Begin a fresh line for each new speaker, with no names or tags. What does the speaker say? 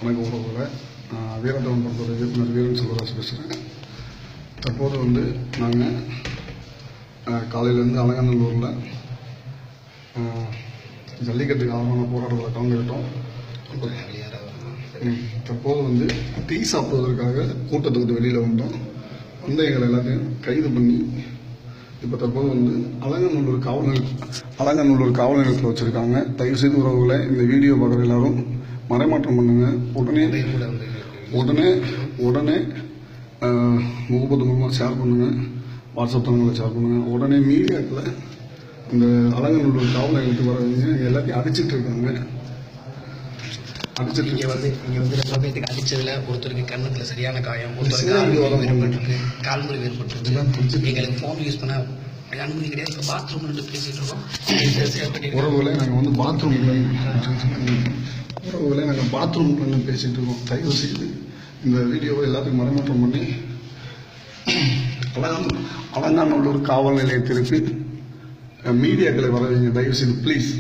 வணக்கம் உறவுகளை. வீரத்தவன் படத்தோட இயக்குனர் வீரன் செல்வராஜ் பேசுகிறேன். தற்போது வந்து நாங்கள் காலையிலேருந்து அலங்காநல்லூரில் ஜல்லிக்கட்டுக்கு ஆதரவான போராட்டத்தில் கலந்துக்கிட்டோம். தற்போது வந்து டீ சாப்பிடுவதற்காக கூட்டத்துக்கு வெளியில் வந்தோம். வந்து எங்களை எல்லாத்தையும் கைது பண்ணி இப்போ தற்போது வந்து அலங்காநல்லூர் காவல் நிலையத்தில் வச்சுருக்காங்க. தயவுசெய்து உறவுகளை இந்த வீடியோ பார்க்குற எல்லாரும் மறைமாற்றம் பண்ணுங்க. உடனே முகப்பத்து மூலமாக ஷேர் பண்ணுங்க, வாட்ஸ்அப் தளங்களில் ஷேர் பண்ணுங்க. உடனே மீடியாக்களை இந்த அலங்காநல்லூர் காவல் நிலையத்துக்கு வரவங்க எல்லாத்தையும் அடிச்சிட்டு இருக்காங்க.
இங்கே வந்து ரொம்ப பேருக்கு அடிச்சதுல ஒருத்தருக்கு கண்ணத்துல சரியான காயம், ஒருத்தருக்கு கால்முறை ஏற்பட்டு எங்களுக்கு ஃபோன் யூஸ் பண்ண அனுமதி கிடையாது. பாத்ரூம்ல பேசிட்டு இருக்கோம்.
உறவுகளை நாங்கள் வந்து பாத்ரூம்ல பேசிட்டு இருக்கோம். தயவு செய்து இந்த வீடியோவை எல்லாத்துக்கும் மறைமாற்றம் பண்ணி அலங்காநல்லூர் காவல் நிலையத்திற்கு மீடியாக்களை வர வைங்க. தயவு செய்து ப்ளீஸ்.